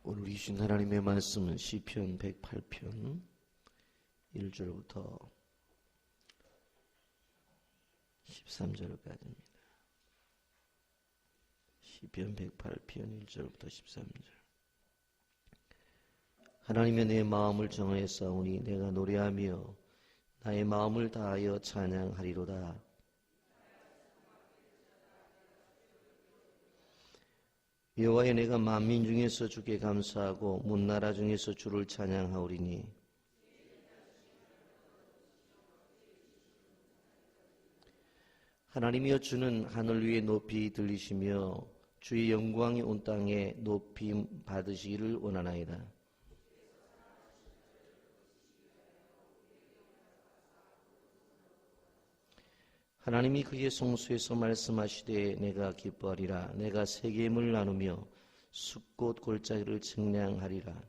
오늘 주신 하나님의 말씀은 시편 108편 1절부터 13절까지입니다. 시편 108편 1절부터 13절. 하나님의 내 마음을 정하여 싸우니 내가 노래하며 나의 마음을 다하여 찬양하리로다. 여호와여, 내가 만민 중에서 주께 감사하고 문나라 중에서 주를 찬양하오리니 하나님이여, 주는 하늘 위에 높이 들리시며 주의 영광이 온 땅에 높이 받으시기를 원하나이다. 하나님이 그의 성소에서 말씀하시되 내가 기뻐하리라. 내가 세겜을 나누며 숫꽃 골짜기를 측량하리라.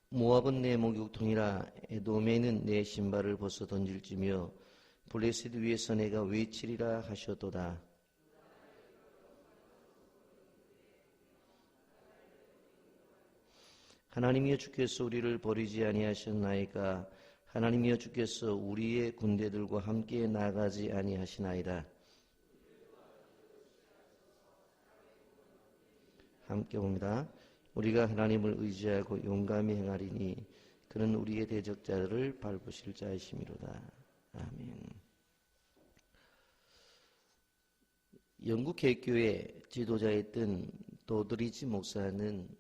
모압은 내 목욕통이라. 에돔에는 내 신발을 벗어 던질지며 블레셋 위에서 내가 외치리라 하셨도다. 하나님이여, 주께서 우리를 버리지 아니하셨나이까. 하나님이여, 주께서 우리의 군대들과 함께 나가지 아니하시나이다. 함께 봅니다. 우리가 하나님을 의지하고 용감히 행하리니 그는 우리의 대적자들을 밟으실 자이심이로다. 아멘. 영국 개교의 지도자였던 도드리지 목사는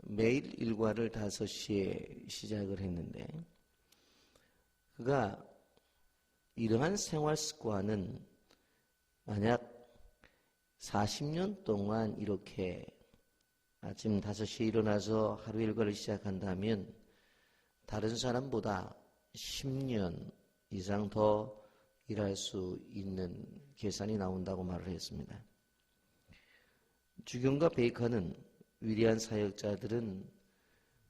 매일 일과를 5시에 시작을 했는데, 그가 이러한 생활 습관은 만약 40년 동안 이렇게 아침 5시에 일어나서 하루 일과를 시작한다면 다른 사람보다 10년 이상 더 일할 수 있는 계산이 나온다고 말을 했습니다. 주경과 베이컨은 위대한 사역자들은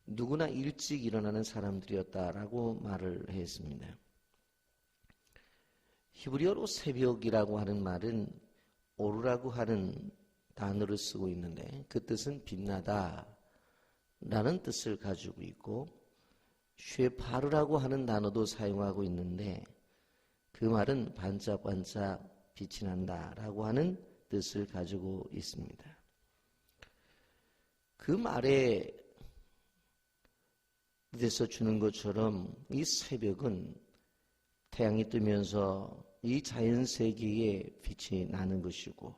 누구나 일찍 일어나는 사람들이었다라고 말을 했습니다. 히브리어로 새벽이라고 하는 말은 오르라고 하는 단어를 쓰고 있는데, 그 뜻은 빛나다 라는 뜻을 가지고 있고, 쉐파르라고 하는 단어도 사용하고 있는데 그 말은 반짝반짝 빛이 난다 라고 하는 뜻을 가지고 있습니다. 그 말에 대해서 주는 것처럼 이 새벽은 태양이 뜨면서 이 자연세계에 빛이 나는 것이고,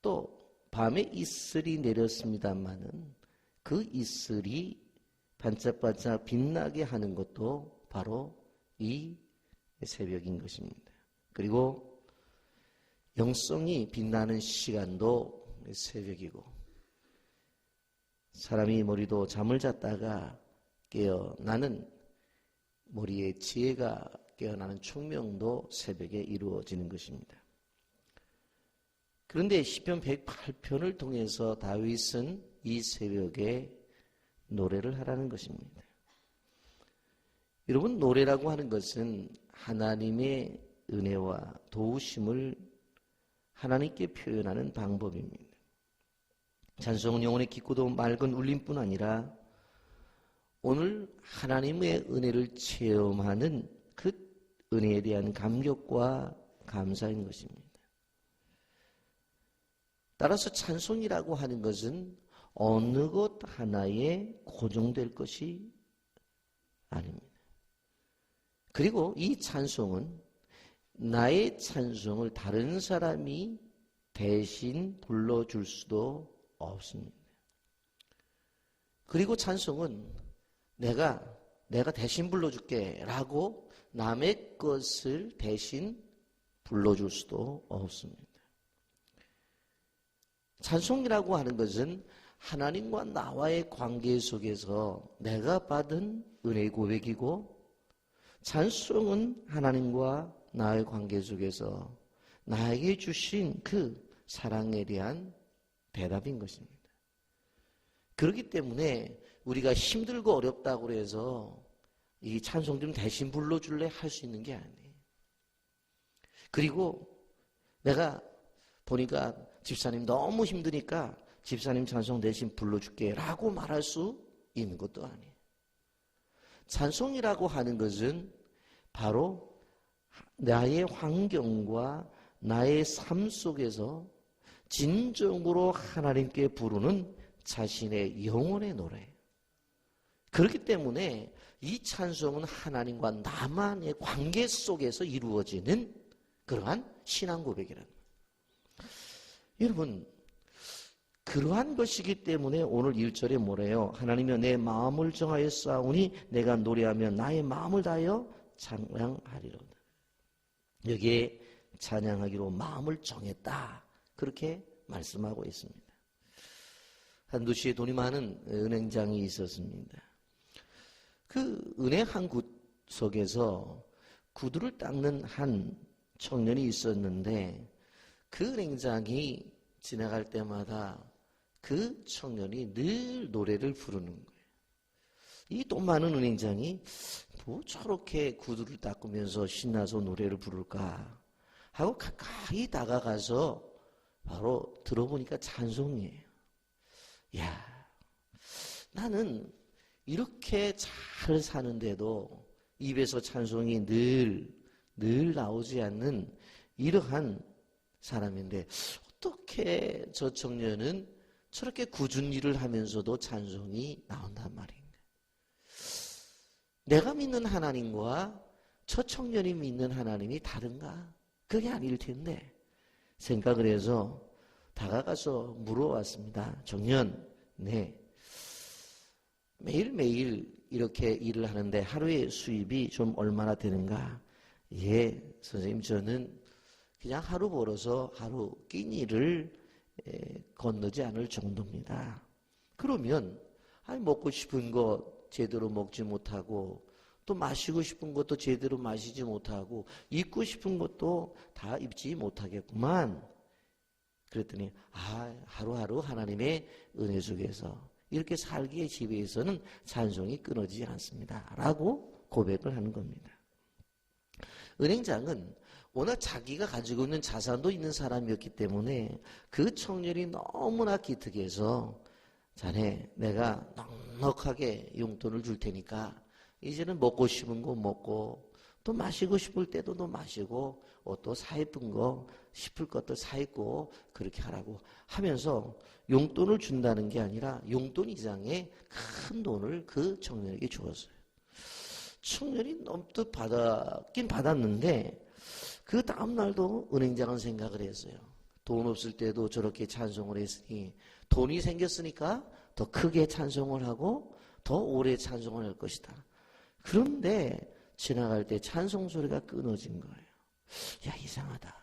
또 밤에 이슬이 내렸습니다마는 그 이슬이 반짝반짝 빛나게 하는 것도 바로 이 새벽인 것입니다. 그리고 영성이 빛나는 시간도 새벽이고, 사람이 머리도 잠을 잤다가 깨어나는 머리에 지혜가 깨어나는 총명도 새벽에 이루어지는 것입니다. 그런데 시편 108편을 통해서 다윗은 이 새벽에 노래를 하라는 것입니다. 여러분, 노래라고 하는 것은 하나님의 은혜와 도우심을 하나님께 표현하는 방법입니다. 찬송은 영혼의 깊고도 맑은 울림뿐 아니라 오늘 하나님의 은혜를 체험하는 그 은혜에 대한 감격과 감사인 것입니다. 따라서 찬송이라고 하는 것은 어느 것 하나에 고정될 것이 아닙니다. 그리고 이 찬송은 나의 찬송을 다른 사람이 대신 불러줄 수도 없습니다. 그리고 찬송은 내가 대신 불러줄게 라고 남의 것을 대신 불러줄 수도 없습니다. 찬송이라고 하는 것은 하나님과 나와의 관계 속에서 내가 받은 은혜의 고백이고, 찬송은 하나님과 나의 관계 속에서 나에게 주신 그 사랑에 대한 대답인 것입니다. 그렇기 때문에 우리가 힘들고 어렵다고 해서 이 찬송 좀 대신 불러줄래 할 수 있는 게 아니에요. 그리고 내가 보니까 집사님 너무 힘드니까 집사님 찬송 대신 불러줄게 라고 말할 수 있는 것도 아니에요. 찬송이라고 하는 것은 바로 나의 환경과 나의 삶 속에서 진정으로 하나님께 부르는 자신의 영혼의 노래. 그렇기 때문에 이 찬송은 하나님과 나만의 관계 속에서 이루어지는 그러한 신앙 고백이라는 거예요. 여러분, 그러한 것이기 때문에 오늘 1절에 뭐래요? 하나님이여 내 마음을 정하여 싸우니 내가 노래하며 나의 마음을 다하여 찬양하리로다. 여기에 찬양하기로 마음을 정했다. 그렇게 말씀하고 있습니다. 한도시에 돈이 많은 은행장이 있었습니다. 그 은행 한 구석에서 구두를 닦는 한 청년이 있었는데 그 은행장이 지나갈 때마다 그 청년이 늘 노래를 부르는 거예요. 이 돈 많은 은행장이 뭐 저렇게 구두를 닦으면서 신나서 노래를 부를까 하고 가까이 다가가서 바로 들어보니까 찬송이에요. 야, 나는 이렇게 잘 사는데도 입에서 찬송이 늘 나오지 않는 이러한 사람인데 어떻게 저 청년은 저렇게 꾸준히 일을 하면서도 찬송이 나온단 말인가? 내가 믿는 하나님과 저 청년이 믿는 하나님이 다른가? 그게 아닐 텐데 생각을 해서 다가가서 물어왔습니다. 청년, 네. 매일매일 이렇게 일을 하는데 하루의 수입이 좀 얼마나 되는가? 예, 선생님 저는 그냥 하루 벌어서 하루 끼니를 건너지 않을 정도입니다. 그러면 먹고 싶은 거 제대로 먹지 못하고 또 마시고 싶은 것도 제대로 마시지 못하고 입고 싶은 것도 다 입지 못하겠구만. 그랬더니 하루하루 하나님의 은혜 속에서 이렇게 살기에 지배에서는 찬송이 끊어지지 않습니다. 라고 고백을 하는 겁니다. 은행장은 워낙 자기가 가지고 있는 자산도 있는 사람이었기 때문에 그 청년이 너무나 기특해서 자네 내가 넉넉하게 용돈을 줄 테니까 이제는 먹고 싶은 거 먹고 또 마시고 싶을 때도 또 마시고 옷도 사 입은 거 싶을 것도 사 입고 그렇게 하라고 하면서 용돈을 준다는 게 아니라 용돈 이상의 큰 돈을 그 청년에게 주었어요. 청년이 넘뜩 받았긴 받았는데 그 다음 날도 은행장은 생각을 했어요. 돈 없을 때도 저렇게 찬송을 했으니 돈이 생겼으니까 더 크게 찬송을 하고 더 오래 찬송을 할 것이다. 그런데 지나갈 때 찬송 소리가 끊어진 거예요. 야, 이상하다.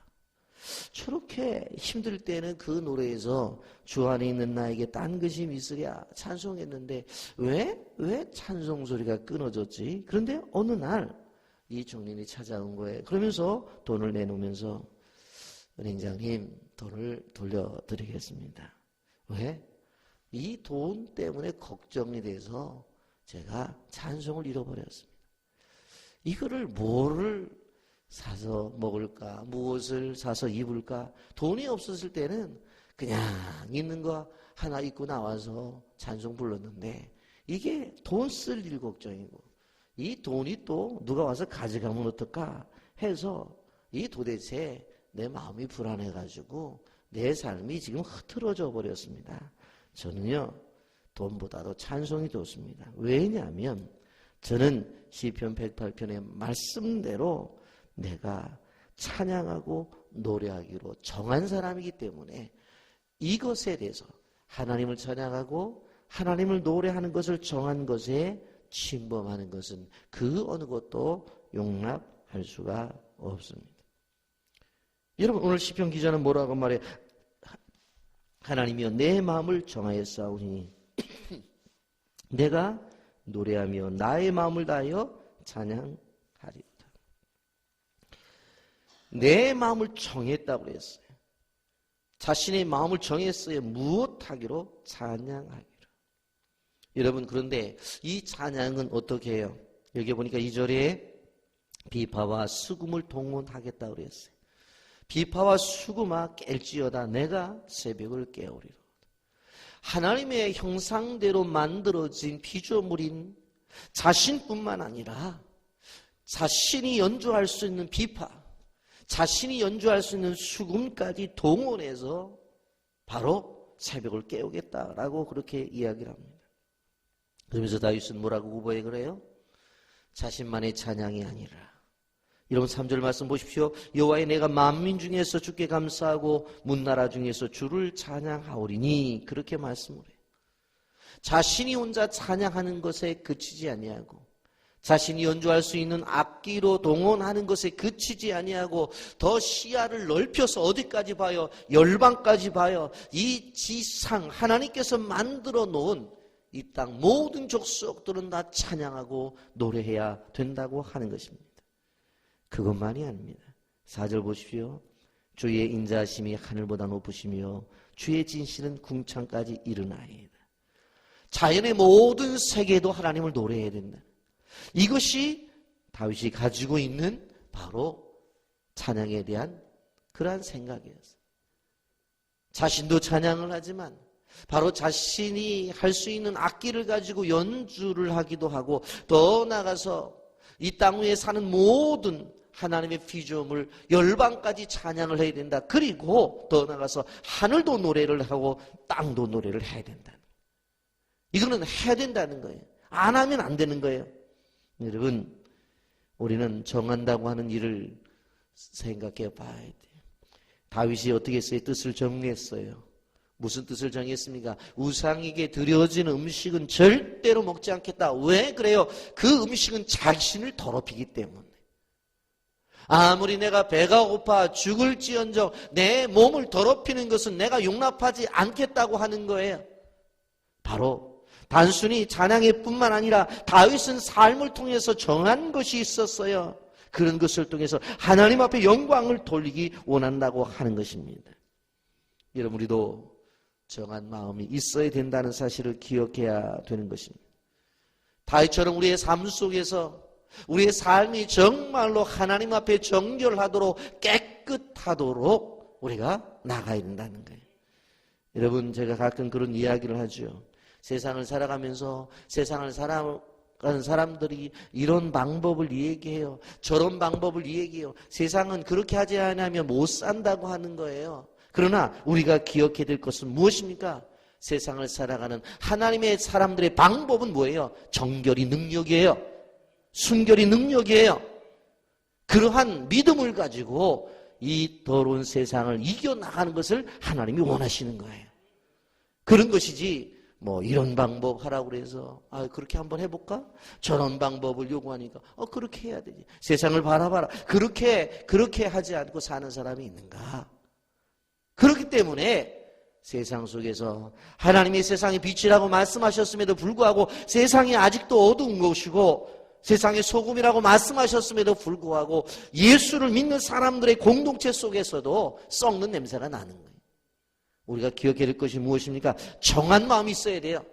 저렇게 힘들 때는 그 노래에서 주 안에 있는 나에게 딴 것이 있으랴 찬송했는데 왜 찬송 소리가 끊어졌지? 그런데 어느 날 이 청년이 찾아온 거예요. 그러면서 돈을 내놓으면서 은행장님 돈을 돌려드리겠습니다. 왜? 이 돈 때문에 걱정이 돼서 제가 찬송을 잃어버렸습니다. 이거를 뭐를 사서 먹을까? 무엇을 사서 입을까? 돈이 없었을 때는 그냥 있는 거 하나 입고 나와서 찬송 불렀는데 이게 돈 쓸 일 걱정이고 이 돈이 또 누가 와서 가져가면 어떨까 해서 이 도대체 내 마음이 불안해가지고 내 삶이 지금 흐트러져 버렸습니다. 저는요 돈보다도 찬송이 좋습니다. 왜냐하면 저는 시편 108편의 말씀대로 내가 찬양하고 노래하기로 정한 사람이기 때문에 이것에 대해서 하나님을 찬양하고 하나님을 노래하는 것을 정한 것에 침범하는 것은 그 어느 것도 용납할 수가 없습니다. 여러분 오늘 시편 기자는 뭐라고 말해요? 하나님이여 내 마음을 정하여 싸우니 내가 노래하며 나의 마음을 다하여 찬양하리로다. 내 마음을 정했다고 그랬어요. 자신의 마음을 정했어요. 무엇하기로? 찬양하기로. 여러분 그런데 이 찬양은 어떻게 해요? 여기 보니까 2절에 비파와 수금을 동원하겠다고 그랬어요. 비파와 수구마 깰지어다 내가 새벽을 깨우리라. 하나님의 형상대로 만들어진 피조물인 자신뿐만 아니라 자신이 연주할 수 있는 비파, 자신이 연주할 수 있는 수금까지 동원해서 바로 새벽을 깨우겠다라고 그렇게 이야기를 합니다. 그러면서 다윗은 뭐라고 구보해 그래요? 자신만의 찬양이 아니라. 여러분 3절 말씀 보십시오. 여호와의 내가 만민 중에서 주께 감사하고 문나라 중에서 주를 찬양하오리니 그렇게 말씀을 해요. 자신이 혼자 찬양하는 것에 그치지 아니하고 자신이 연주할 수 있는 악기로 동원하는 것에 그치지 아니하고 더 시야를 넓혀서 어디까지 봐요? 열방까지 봐요. 이 지상 하나님께서 만들어 놓은 이 땅 모든 족속들은 다 찬양하고 노래해야 된다고 하는 것입니다. 그것만이 아닙니다. 4절 보십시오. 주의 인자하심이 하늘보다 높으시며 주의 진실은 궁창까지 이르나이다. 자연의 모든 세계도 하나님을 노래해야 된다. 이것이 다윗이 가지고 있는 바로 찬양에 대한 그러한 생각이었어요. 자신도 찬양을 하지만 바로 자신이 할 수 있는 악기를 가지고 연주를 하기도 하고 더 나아가서 이 땅 위에 사는 모든 하나님의 피조물 열방까지 찬양을 해야 된다. 그리고 더 나아가서 하늘도 노래를 하고 땅도 노래를 해야 된다. 이거는 해야 된다는 거예요. 안 하면 안 되는 거예요. 여러분, 우리는 정한다고 하는 일을 생각해 봐야 돼요. 다윗이 어떻게 했어요? 뜻을 정리했어요. 무슨 뜻을 정했습니까? 우상에게 드려진 음식은 절대로 먹지 않겠다. 왜 그래요? 그 음식은 자신을 더럽히기 때문에. 아무리 내가 배가 고파 죽을지언정 내 몸을 더럽히는 것은 내가 용납하지 않겠다고 하는 거예요. 바로 단순히 찬양의 뿐만 아니라 다윗은 삶을 통해서 정한 것이 있었어요. 그런 것을 통해서 하나님 앞에 영광을 돌리기 원한다고 하는 것입니다. 여러분, 우리도 정한 마음이 있어야 된다는 사실을 기억해야 되는 것입니다. 다윗처럼 우리의 삶 속에서 우리의 삶이 정말로 하나님 앞에 정결하도록 깨끗하도록 우리가 나가야 된다는 거예요. 여러분, 제가 가끔 그런 이야기를 하죠. 세상을 살아가면서 세상을 살아가는 사람들이 이런 방법을 얘기해요. 저런 방법을 얘기해요. 세상은 그렇게 하지 않으면 못 산다고 하는 거예요. 그러나 우리가 기억해야 될 것은 무엇입니까? 세상을 살아가는 하나님의 사람들의 방법은 뭐예요? 정결이 능력이에요. 순결이 능력이에요. 그러한 믿음을 가지고 이 더러운 세상을 이겨나가는 것을 하나님이 원하시는 거예요. 그런 것이지 뭐 이런 방법 하라고 그래서 그렇게 한번 해볼까? 저런 방법을 요구하니까 그렇게 해야 되지. 세상을 바라봐라. 그렇게 하지 않고 사는 사람이 있는가? 그렇기 때문에 세상 속에서 하나님이 세상의 빛이라고 말씀하셨음에도 불구하고 세상이 아직도 어두운 것이고 세상의 소금이라고 말씀하셨음에도 불구하고 예수를 믿는 사람들의 공동체 속에서도 썩는 냄새가 나는 거예요. 우리가 기억해야 될 것이 무엇입니까? 정한 마음이 있어야 돼요.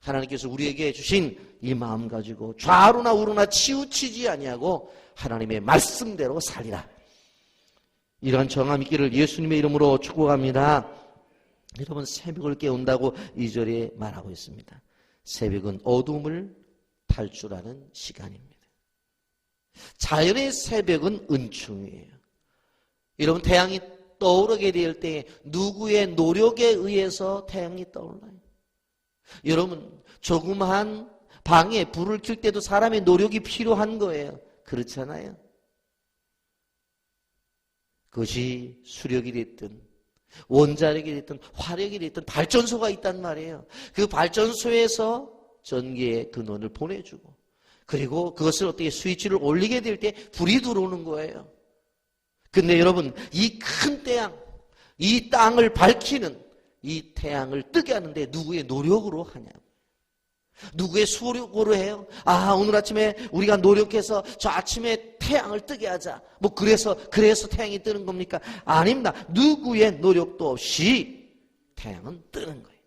하나님께서 우리에게 주신 이 마음 가지고 좌우나 우로나 치우치지 아니하고 하나님의 말씀대로 살리라. 이러한 정함 있기를 예수님의 이름으로 축복합니다. 여러분, 새벽을 깨운다고 2절에 말하고 있습니다. 새벽은 어둠을 탈출하는 시간입니다. 자연의 새벽은 은총이에요. 여러분, 태양이 떠오르게 될 때 누구의 노력에 의해서 태양이 떠올라요. 여러분, 조그마한 방에 불을 켤 때도 사람의 노력이 필요한 거예요. 그렇잖아요. 그것이 수력이 됐든 원자력이 됐든 화력이 됐든 발전소가 있단 말이에요. 그 발전소에서 전기의 근원을 보내주고 그리고 그것을 어떻게 스위치를 올리게 될 때 불이 들어오는 거예요. 근데 여러분, 이 큰 태양, 이 땅을 밝히는 이 태양을 뜨게 하는데 누구의 노력으로 하냐고. 누구의 수력으로 해요? 오늘 아침에 우리가 노력해서 저 아침에 태양을 뜨게 하자. 뭐 그래서 태양이 뜨는 겁니까? 아닙니다. 누구의 노력도 없이 태양은 뜨는 거예요.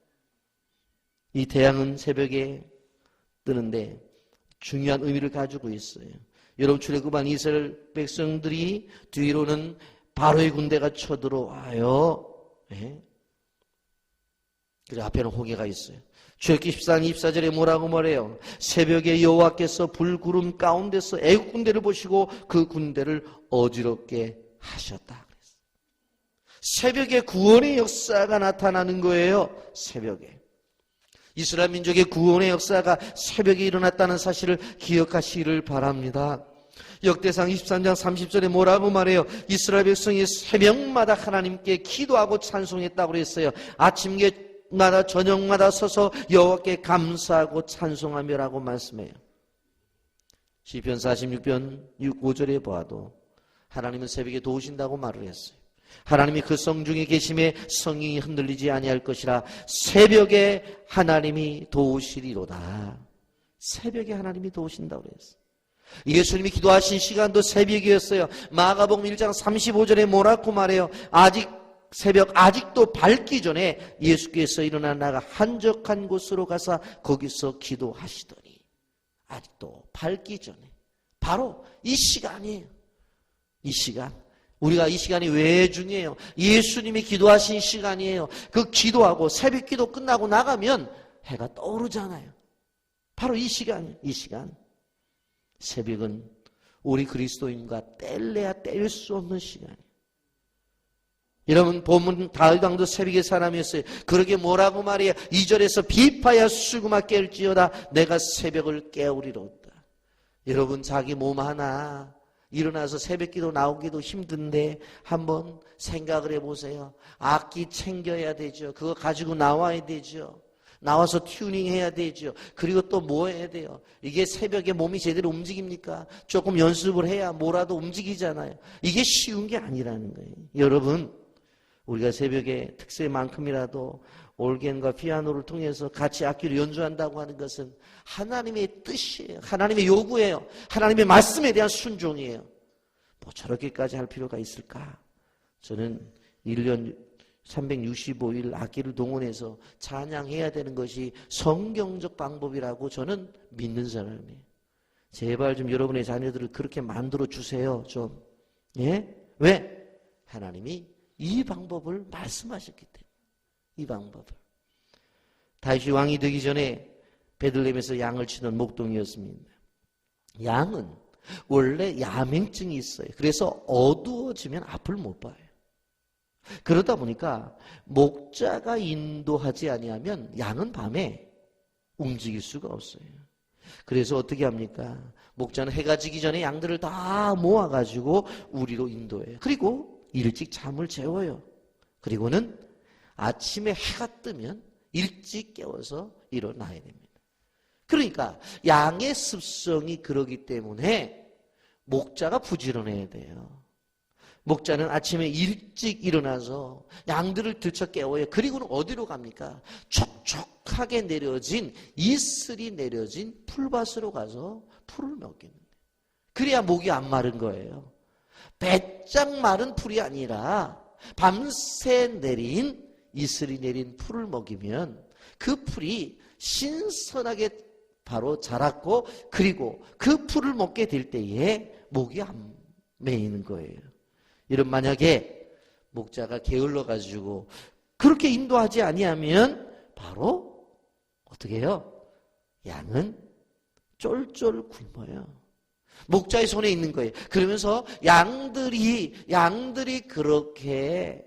이 태양은 새벽에 뜨는데 중요한 의미를 가지고 있어요. 여러분, 출애굽한 이스라엘 백성들이 뒤로는 바로의 군대가 쳐들어와요. 예? 그래 앞에는 호계가 있어요. 출애굽기 14장 24절에 뭐라고 말해요? 새벽에 여호와께서 불구름 가운데서 애국 군대를 보시고 그 군대를 어지럽게 하셨다. 새벽에 구원의 역사가 나타나는 거예요. 새벽에. 이스라엘 민족의 구원의 역사가 새벽에 일어났다는 사실을 기억하시기를 바랍니다. 역대상 23장 30절에 뭐라고 말해요? 이스라엘 백성이 새벽마다 하나님께 기도하고 찬송했다고 그랬어요. 아침마다 저녁마다 서서 여호와께 감사하고 찬송하며라고 말씀해요. 시편 46편 5절에 보아도 하나님은 새벽에 도우신다고 말을 했어요. 하나님이 그 성중에 계심에 성령이 흔들리지 아니할 것이라. 새벽에 하나님이 도우시리로다. 새벽에 하나님이 도우신다고 그랬어요. 예수님이 기도하신 시간도 새벽이었어요. 마가복음 1장 35절에 뭐라고 말해요? 아직도 밝기 전에 예수께서 일어나 나가 한적한 곳으로 가서 거기서 기도하시더니, 아직도 밝기 전에, 바로 이 시간이에요. 이 시간. 우리가 이 시간이 왜 중요해요? 예수님이 기도하신 시간이에요. 그 기도하고 새벽 기도 끝나고 나가면 해가 떠오르잖아요. 바로 이 시간이에요. 이 시간. 새벽은 우리 그리스도인과 뗄래야 뗄 수 없는 시간이에요. 여러분 보면 다윗 왕도 새벽의 사람이었어요. 그러게 뭐라고 말이에요? 2절에서 비파야 수구마 깰지어다 내가 새벽을 깨우리로다. 여러분 자기 몸 하나 일어나서 새벽기도 나오기도 힘든데 한번 생각을 해보세요. 악기 챙겨야 되죠. 그거 가지고 나와야 되죠. 나와서 튜닝 해야 되죠. 그리고 또 뭐 해야 돼요? 이게 새벽에 몸이 제대로 움직입니까? 조금 연습을 해야 뭐라도 움직이잖아요. 이게 쉬운 게 아니라는 거예요. 여러분 우리가 새벽에 특세만큼이라도 올겐과 피아노를 통해서 같이 악기를 연주한다고 하는 것은 하나님의 뜻이에요. 하나님의 요구예요. 하나님의 말씀에 대한 순종이에요. 뭐 저렇게까지 할 필요가 있을까? 저는 1년 365일 악기를 동원해서 찬양해야 되는 것이 성경적 방법이라고 저는 믿는 사람이에요. 제발 좀 여러분의 자녀들을 그렇게 만들어 주세요. 좀. 예? 왜? 하나님이 이 방법을 말씀하셨기 때문에. 이 방법을. 다윗이 왕이 되기 전에 베들레헴에서 양을 치던 목동이었습니다. 양은 원래 야맹증이 있어요. 그래서 어두워지면 앞을 못 봐요. 그러다 보니까 목자가 인도하지 아니하면 양은 밤에 움직일 수가 없어요. 그래서 어떻게 합니까? 목자는 해가 지기 전에 양들을 다 모아가지고 우리로 인도해요. 그리고 일찍 잠을 재워요. 그리고는 아침에 해가 뜨면 일찍 깨워서 일어나야 됩니다. 그러니까 양의 습성이 그러기 때문에 목자가 부지런해야 돼요. 목자는 아침에 일찍 일어나서 양들을 들쳐 깨워요. 그리고는 어디로 갑니까? 촉촉하게 내려진 이슬이 내려진 풀밭으로 가서 풀을 먹기는 거예요. 그래야 목이 안 마른 거예요. 배짱 마른 풀이 아니라 밤새 내린 이슬이 내린 풀을 먹이면 그 풀이 신선하게 바로 자랐고 그리고 그 풀을 먹게 될 때에 목이 안 메이는 거예요. 이런 만약에 목자가 게을러 가지고 그렇게 인도하지 아니하면 바로 어떻게 해요? 양은 쫄쫄 굶어요. 목자의 손에 있는 거예요. 그러면서 양들이 그렇게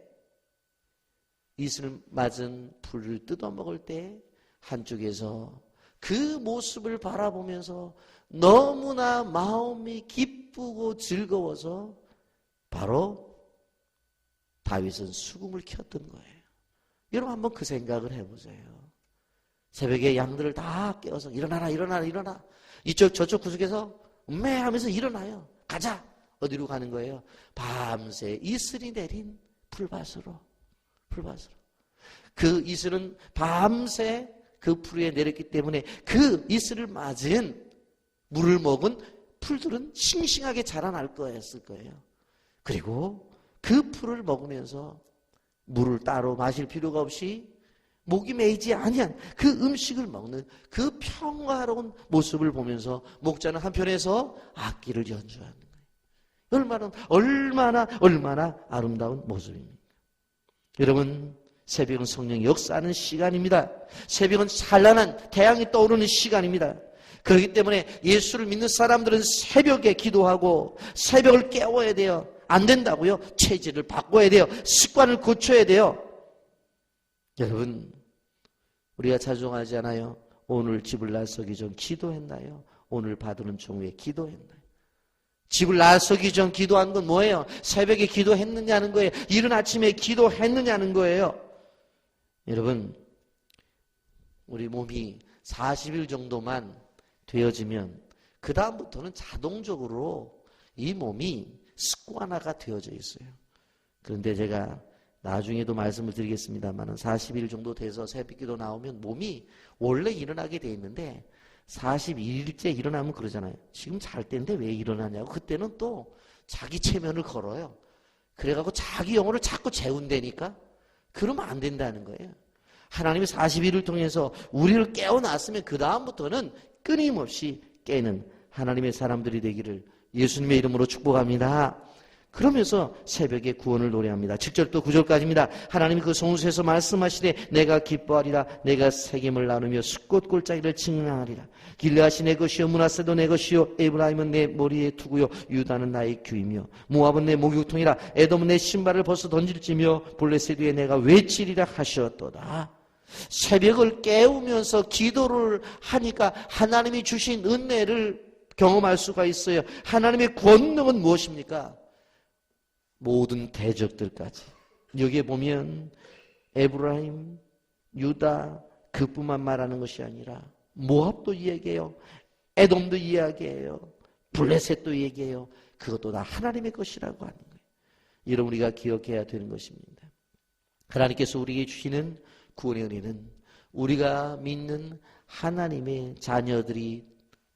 이슬 맞은 풀을 뜯어 먹을 때 한쪽에서 그 모습을 바라보면서 너무나 마음이 기쁘고 즐거워서 바로 다윗은 수금을 켰던 거예요. 여러분 한번 그 생각을 해보세요. 새벽에 양들을 다 깨워서 일어나라. 이쪽 저쪽 구석에서 음메하면서 일어나요. 가자. 어디로 가는 거예요? 밤새 이슬이 내린 풀밭으로. 그 이슬은 밤새 그 풀 위에 내렸기 때문에 그 이슬을 맞은 물을 먹은 풀들은 싱싱하게 자라날 거였을 거예요. 그리고 그 풀을 먹으면서 물을 따로 마실 필요가 없이 목이 메이지 아니한 그 음식을 먹는 그 평화로운 모습을 보면서 목자는 한편에서 악기를 연주하는 거예요. 얼마나 아름다운 모습입니다. 여러분, 새벽은 성령이 역사하는 시간입니다. 새벽은 찬란한 태양이 떠오르는 시간입니다. 그렇기 때문에 예수를 믿는 사람들은 새벽에 기도하고 새벽을 깨워야 돼요. 안 된다고요? 체질을 바꿔야 돼요. 습관을 고쳐야 돼요. 여러분, 우리가 자중하지 않아요? 오늘 집을 나서기 전 기도했나요? 오늘 받으는 종후에 기도했나요? 집을 나서기 전 기도한 건 뭐예요? 새벽에 기도했느냐는 거예요. 이른 아침에 기도했느냐는 거예요. 여러분, 우리 몸이 40일 정도만 되어지면 그 다음부터는 자동적으로 이 몸이 습관화가 되어져 있어요. 그런데 제가 나중에도 말씀을 드리겠습니다만 40일 정도 돼서 새벽기도 나오면 몸이 원래 일어나게 돼 있는데 42일째 일어나면 그러잖아요. 지금 잘 때인데 왜 일어나냐고. 그때는 또 자기 체면을 걸어요. 그래갖고 자기 영혼을 자꾸 재운다니까. 그러면 안 된다는 거예요. 하나님이 40일을 통해서 우리를 깨워놨으면 그 다음부터는 끊임없이 깨는 하나님의 사람들이 되기를 예수님의 이름으로 축복합니다. 그러면서 새벽에 구원을 노래합니다. 7절부터 9절까지입니다. 하나님이 그 성수에서 말씀하시되 내가 기뻐하리라. 내가 세겜을 나누며 숫꽃 골짜기를 측량하리라. 길르앗이 내 것이요 므낫세도 내 것이요 에브라임은 내 머리에 두고요 유다는 나의 귀이며 모압은 내 목욕통이라. 에돔은 내 신발을 벗어 던질지며 블레셋 위에 내가 외치리라 하셨도다. 새벽을 깨우면서 기도를 하니까 하나님이 주신 은혜를 경험할 수가 있어요. 하나님의 권능은 무엇입니까? 모든 대적들까지. 여기에 보면 에브라임, 유다 그뿐만 말하는 것이 아니라 모압도 이야기해요. 에돔도 이야기해요. 블레셋도 얘기해요. 그것도 다 하나님의 것이라고 하는 거예요. 이런 우리가 기억해야 되는 것입니다. 하나님께서 우리에게 주시는 구원의 은혜는 우리가 믿는 하나님의 자녀들이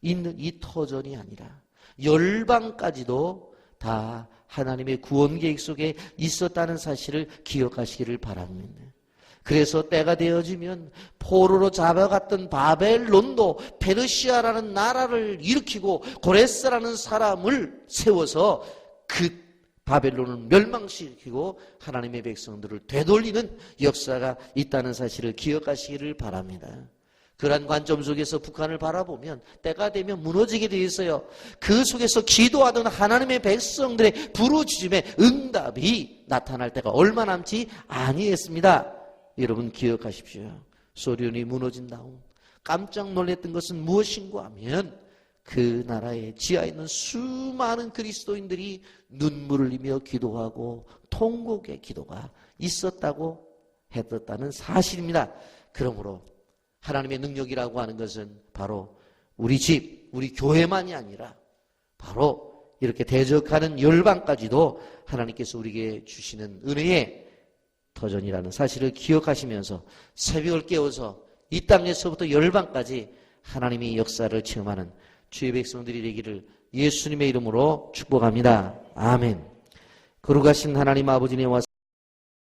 있는 이 터전이 아니라 열방까지도 다 하나님의 구원 계획 속에 있었다는 사실을 기억하시기를 바랍니다. 그래서 때가 되어지면 포로로 잡아갔던 바벨론도 페르시아라는 나라를 일으키고 고레스라는 사람을 세워서 그 바벨론을 멸망시키고 하나님의 백성들을 되돌리는 역사가 있다는 사실을 기억하시기를 바랍니다. 그러한 관점 속에서 북한을 바라보면 때가 되면 무너지게 되어 있어요. 그 속에서 기도하던 하나님의 백성들의 부르짖음에 응답이 나타날 때가 얼마 남지 아니했습니다. 여러분 기억하십시오. 소련이 무너진 다음 깜짝 놀랐던 것은 무엇인가 하면 그 나라의 지하에 있는 수많은 그리스도인들이 눈물을 흘리며 기도하고 통곡의 기도가 있었다고 했었다는 사실입니다. 그러므로 하나님의 능력이라고 하는 것은 바로 우리 집, 우리 교회만이 아니라 바로 이렇게 대적하는 열방까지도 하나님께서 우리에게 주시는 은혜의 터전이라는 사실을 기억하시면서 새벽을 깨워서 이 땅에서부터 열방까지 하나님의 역사를 체험하는 주의 백성들이 되기를 예수님의 이름으로 축복합니다. 아멘. 거룩하신 하나님 아버지의